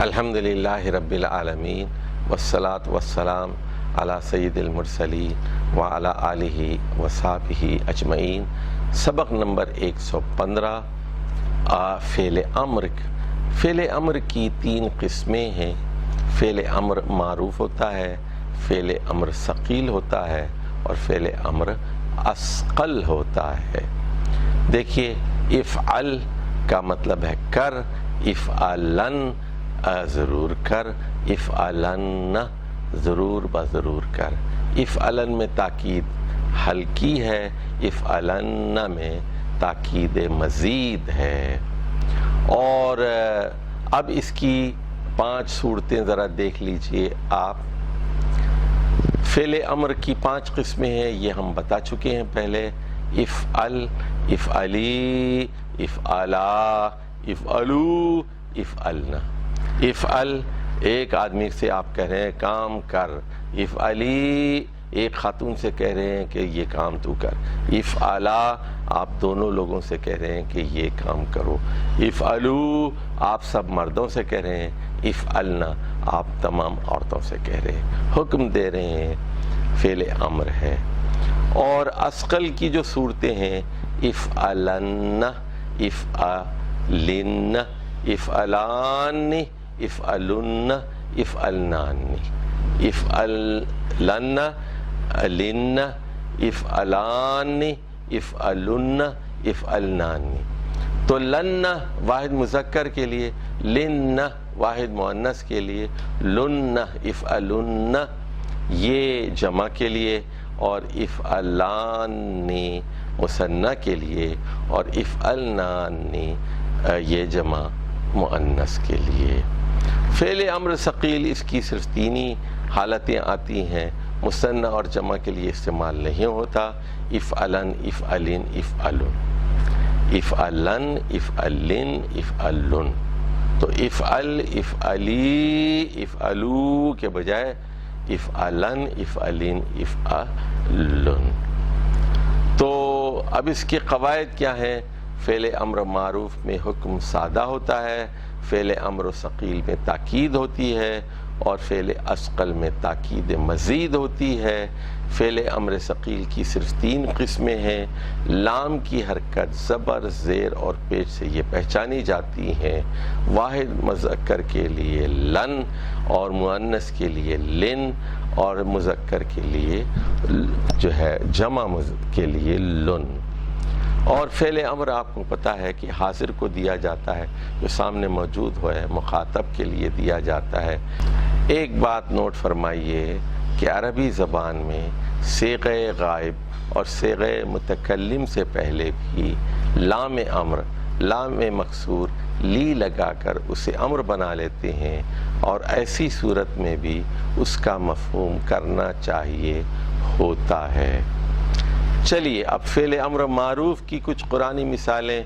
الحمدللہ رب العالمین والصلاة والسلام علی سید المرسلین وعلی آلہ وصحبہ اجمعین۔ سبق نمبر 115 فعل امر۔ فعل امر کی 3 قسمیں ہیں۔ فعل امر معروف ہوتا ہے، فعل امر ثقیل ہوتا ہے اور فعل امر اثقل ہوتا ہے۔ دیکھیے، افعل کا مطلب ہے کر، افعلن ضرور کر، افعلن ضرور بضرور کر۔ افعلن میں تاکید ہلکی ہے، افعلن میں تاکید مزید ہے۔ اور اب اس کی 5 صورتیں ذرا دیکھ لیجئے آپ۔ فعل امر کی 5 قسمیں ہیں، یہ ہم بتا چکے ہیں پہلے۔ افعل، افعلی، افعلا، افعلو، افعلنا۔ افعل ایک آدمی سے آپ کہہ رہے ہیں کام کر، افعلی ایک خاتون سے کہہ رہے ہیں کہ یہ کام تو کر، افعلا آپ دونوں لوگوں سے کہہ رہے ہیں کہ یہ کام کرو، افعلو آپ سب مردوں سے کہہ رہے ہیں، افعلنا آپ تمام عورتوں سے کہہ رہے ہیں، حکم دے رہے ہیں، فعل امر ہے۔ اور اثقل کی جو صورتیں ہیں، افعلن، افعلن، افعلان، افعلن، افعلنان، افعلن، لن، افعلان، افعلن، افعلنان۔ تو لن واحد مذکر کے لیے، لن واحد مؤنث کے لیے، لن، افعلن یہ جمع کے لیے، اور افعلان مثنیٰ کے لیے، اور افعلنان یہ جمع مؤنث کے لیے۔ فعل امر ثقیل اس کی صرف 3 ہی حالتیں آتی ہیں، مثنیٰ اور جمع کے لیے استعمال نہیں ہوتا۔ افعلن، افعلن، افعلن، افعلن، افعلن، افعلن۔ تو افعل، افعلی، افعلو کے بجائے افعلن، افعلن، افعلن۔ تو اب اس کے قواعد کیا ہیں؟ فعل امر معروف میں حکم سادہ ہوتا ہے، فعل امر ثقیل میں تاکید ہوتی ہے، اور فعل اثقل میں تاکید مزید ہوتی ہے۔ فعل امر ثقیل کی صرف 3 قسمیں ہیں۔ لام کی حرکت زبر، زیر اور پیش سے یہ پہچانی جاتی ہیں۔ واحد مذکر کے لیے لن، اور مؤنث کے لیے لن، اور مذکر کے لیے جو ہے جمع کے لیے لن۔ اور فعل امر آپ کو پتہ ہے کہ حاضر کو دیا جاتا ہے، جو سامنے موجود ہے، مخاطب کے لیے دیا جاتا ہے۔ ایک بات نوٹ فرمائیے کہ عربی زبان میں صیغہ غائب اور صیغہ متکلم سے پہلے بھی لام امر، لام مکسور لی لگا کر اسے امر بنا لیتے ہیں، اور ایسی صورت میں بھی اس کا مفہوم کرنا چاہیے ہوتا ہے۔ چلیے اب فعل امر معروف کی کچھ قرآنی مثالیں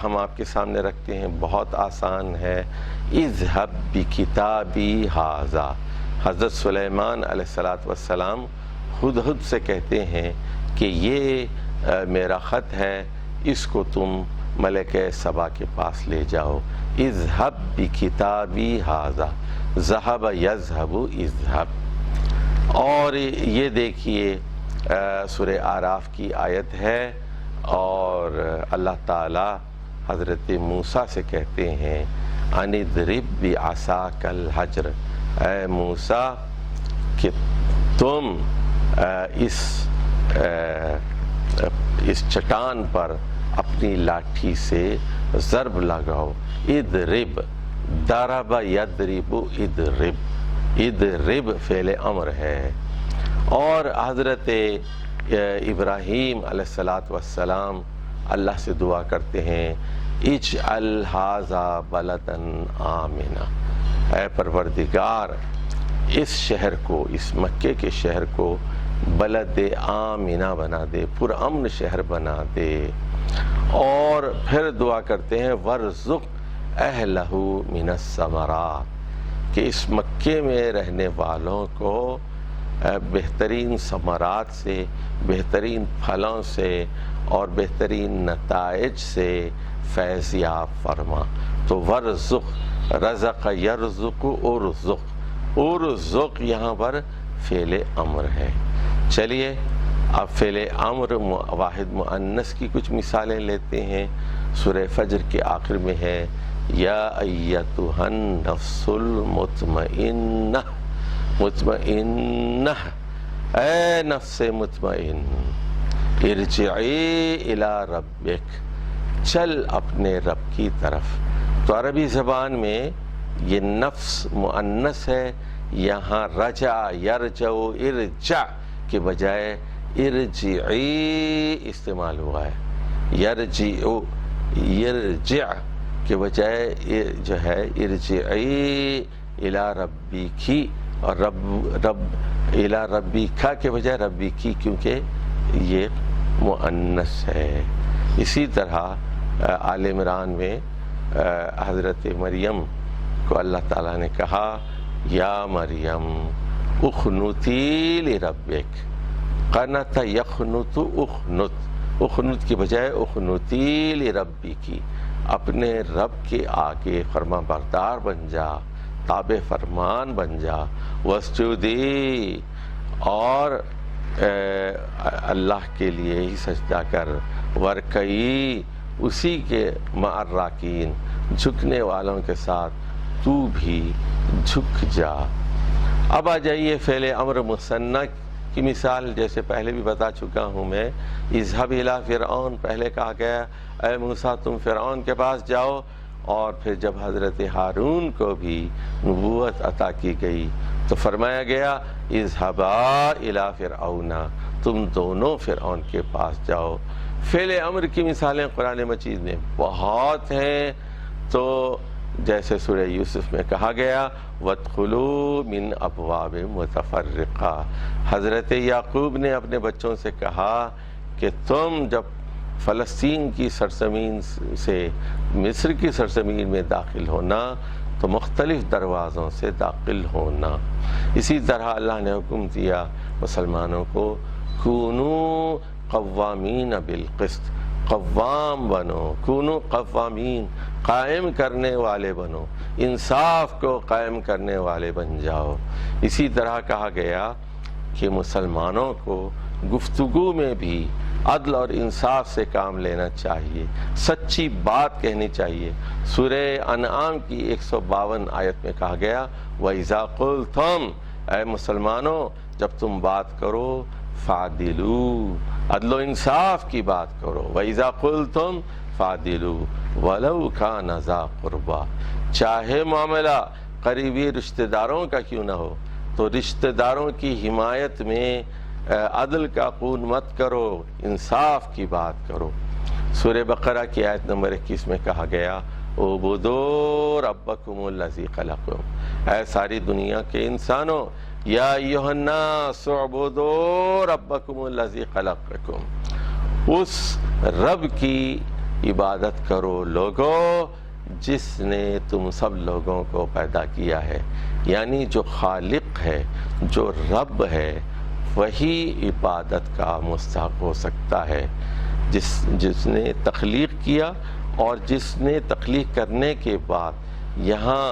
ہم آپ کے سامنے رکھتے ہیں، بہت آسان ہے۔ اذهب بکتابی ھذا، حضرت سلیمان علیہ السلام ہدہد سے کہتے ہیں کہ یہ میرا خط ہے، اس کو تم ملکہ سبا کے پاس لے جاؤ۔ اذهب بکتابی ھذا، ذهب یذهب، اذهب۔ اور یہ دیکھیے سورہ اعراف کی آیت ہے، اور اللہ تعالی حضرت موسیٰ سے کہتے ہیں ان اضرب بعصاک الحجر، اے موسیٰ کہ تم اس چٹان پر اپنی لاٹھی سے ضرب لگاؤ۔ اضرب، ضرب یضرب، اضرب، اضرب فعل امر ہے۔ اور حضرت ابراہیم علیہ السلام اللہ سے دعا کرتے ہیں اجعل ھذا بلدا آمنا، اے پروردگار اس شہر کو، اس مکے کے شہر کو بلد آمنا بنا دے، پرامن شہر بنا دے۔ اور پھر دعا کرتے ہیں وارزق اہلہ من الثمرات، کہ اس مکے میں رہنے والوں کو بہترین ثمرات سے، بہترین پھلوں سے اور بہترین نتائج سے فیض یاب فرما۔ تو ورزق، رزق یرزق، ارزق، ارزق یہاں پر فعل امر ہے۔ چلیے اب فعل امر واحد مؤنث کی کچھ مثالیں لیتے ہیں۔ سورہ فجر کے آخر میں ہے یا ایتھا النفس المطمئنہ، مطمئنہ، اے نفس مطمئن، ارجعی الی ربک، چل اپنے رب کی طرف۔ تو عربی زبان میں یہ نفس مؤنث ہے، یہاں رجع، یرجع، ارجع کے بجائے ارجعی استعمال ہوا ہے۔ یرجع، یرجع کے بجائے جو ہے ارجعی الی ربکی، اور رب الی ربکا کے بجائے ربکی، کیونکہ یہ مؤنث ہے۔ اسی طرح آل عمران میں حضرت مریم کو اللہ تعالیٰ نے کہا یا مریم اخنتی لربک، قنت یخنت، اخنت، اخنت کی بجائے اخنتی لربکی، اپنے رب کے آگے فرما بردار بن جا، تابع فرمان بن جا، واسجدی، اور اللہ کے لیے ہی سجدہ کر، ورکعی، اسی کے مع الراکعین، جھکنے والوں کے ساتھ تو بھی جھک جا۔ اب آ جائیے فعل امر مثنی کی مثال، جیسے پہلے بھی بتا چکا ہوں میں، اذهب الی فرعون، پہلے کہا گیا اے موسیٰ تم فرعون کے پاس جاؤ، اور پھر جب حضرت ہارون کو بھی نبوت عطا کی گئی تو فرمایا گیا اذهبا الی فرعون، تم دونوں فرعون کے پاس جاؤ۔ فعل امر کی مثالیں قرآن مجید میں بہت ہیں، تو جیسے سورہ یوسف میں کہا گیا وَادْخُلُوا مِنْ أَبْوَابٍ مُتَفَرِّقَةٍ، حضرت یعقوب نے اپنے بچوں سے کہا کہ تم جب فلسطین کی سرزمین سے مصر کی سرزمین میں داخل ہونا تو مختلف دروازوں سے داخل ہونا۔ اسی طرح اللہ نے حکم دیا مسلمانوں کو کونوا قوامین بالقسط، قوام بنو، کونوا قوامین، قائم کرنے والے بنو، انصاف کو قائم کرنے والے بن جاؤ۔ اسی طرح کہا گیا کہ مسلمانوں کو گفتگو میں بھی عدل اور انصاف سے کام لینا چاہیے، سچی بات کہنی چاہیے۔ سورہ انعام کی 152 آیت میں کہا گیا وَإِذَا قُلْتُمْ، اے مسلمانوں جب تم بات کرو فَعْدِلُوا، عدل و انصاف کی بات کرو، وَإِذَا قُلْتُمْ فَعْدِلُوا وَلَوْ كَانَ ذَا قُرْبَى، چاہے معاملہ قریبی رشتہ داروں کا کیوں نہ ہو، تو رشتہ داروں کی حمایت میں عدل کا خون مت کرو، انصاف کی بات کرو۔ سورہ بقرہ کی آیت نمبر 21 میں کہا گیا اعبدوا ربکم الذی خلقکم، اے ساری دنیا کے انسانوں یا ایھا الناس اعبدوا ربکم الذی خلقکم، اس رب کی عبادت کرو لوگو جس نے تم سب لوگوں کو پیدا کیا ہے، یعنی جو خالق ہے، جو رب ہے، وہی عبادت کا مستحق ہو سکتا ہے، جس نے تخلیق کیا اور جس نے تخلیق کرنے کے بعد یہاں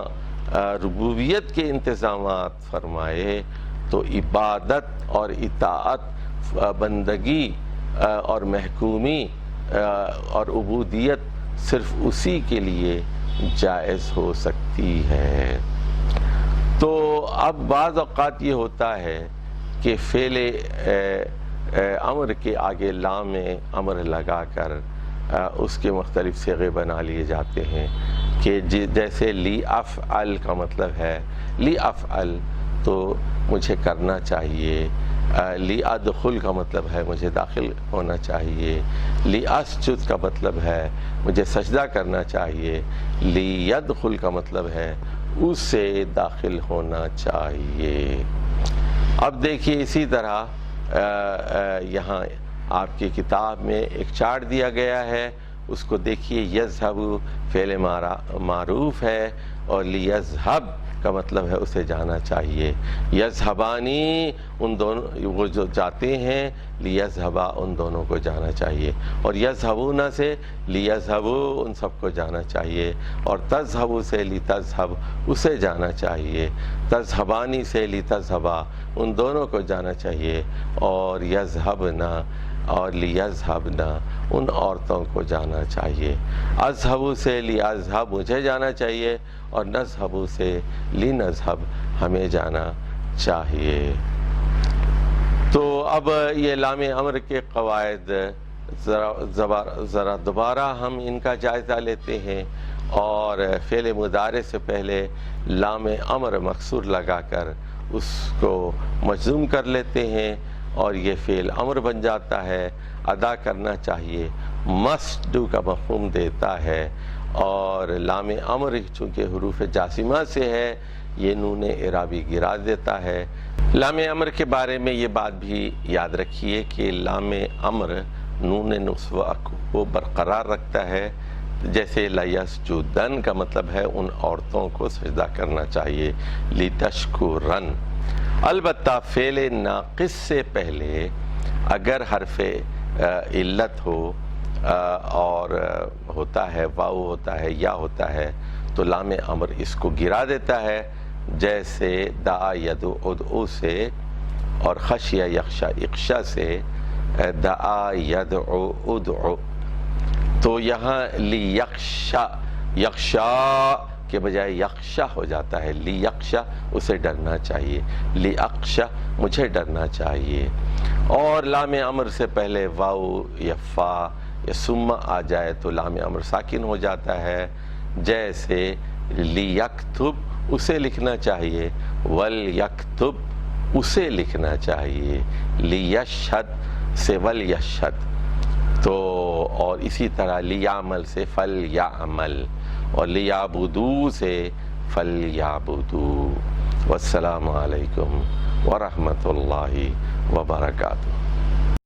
ربوبیت کے انتظامات فرمائے، تو عبادت اور اطاعت، بندگی اور محکومی اور عبودیت صرف اسی کے لیے جائز ہو سکتی ہے۔ تو اب بعض اوقات یہ ہوتا ہے کہ فعل امر کے آگے لام امر لگا کر اس کے مختلف صیغے بنا لیے جاتے ہیں، کہ جیسے لی افعل کا مطلب ہے لی افعل تو مجھے کرنا چاہیے، لی ادخل کا مطلب ہے مجھے داخل ہونا چاہیے، لی اسجد کا مطلب ہے مجھے سجدہ کرنا چاہیے، لی یدخل کا مطلب ہے اس سے داخل ہونا چاہیے۔ اب دیکھیے اسی طرح یہاں آپ کی کتاب میں ایک چارٹ دیا گیا ہے، اس کو دیکھیے، یذہب فعل معروف ہے اور لیذہب کا مطلب ہے اسے جانا چاہیے. یذہبانی ان دونوں وہ جو جاتے ہیں، لیذہبا ان دونوں کو جانا چاہیے. اور یذہبون سے لیذہبو ان سب کو جانا چاہیے. اور تذہبو سے لتذہب اسے جانا چاہیے. تذہبانی سے لتذہبا ان دونوں کو جانا چاہیے. اور یذہبنا اور لیذہبنا ان عورتوں کو جانا چاہیے. اذہبو سے لیذہب مجھے جانا چاہیے. اور نذہبو سے لنذہب ہمیں جانا چاہیے. تو اب یہ لام امر کے قواعد ذرا دوبارہ ہم ان کا جائزہ لیتے ہیں. اور فعل مضارع سے پہلے لام امر مکسور لگا کر اس کو مجزوم کر لیتے ہیں اور یہ فعل امر بن جاتا ہے. ادا کرنا چاہیے مسٹ ڈو کا مفہوم دیتا ہے. اور لام امر چونکہ حروف جازمہ سے ہے یہ نون اعرابی گرا دیتا ہے. لام امر کے بارے میں یہ بات بھی یاد رکھیے کہ لام امر نون نسوہ کو برقرار رکھتا ہے. جیسے لیسجدن کا مطلب ہے ان عورتوں کو سجدہ کرنا چاہیے. لتشکرن. البتہ فعل ناقص سے پہلے اگر حرف علت ہو اور ہوتا ہے واو ہوتا ہے یا ہوتا ہے تو لام امر اس کو گرا دیتا ہے. جیسے دعا یدعو ادعو سے اور خشیہ یخشا اخشا سے دعا یدعو ادعو. تو یہاں لیخشا یخشا کے بجائے یخشا ہو جاتا ہے. لیخشا اسے ڈرنا چاہیے. لیخشا مجھے ڈرنا چاہیے. اور لام امر سے پہلے واو یا فا یا ثم آ جائے تو لام امر ساکن ہو جاتا ہے. جیسے لیکتب اسے لکھنا چاہیے. ولیکتب اسے لکھنا چاہیے. لیشہد سے ولیشہد. تو اور اسی طرح لیعمل سے فلیعمل اور لیعبدو سے فلیعبدو. والسلام علیکم ورحمۃ اللہ وبرکاتہ.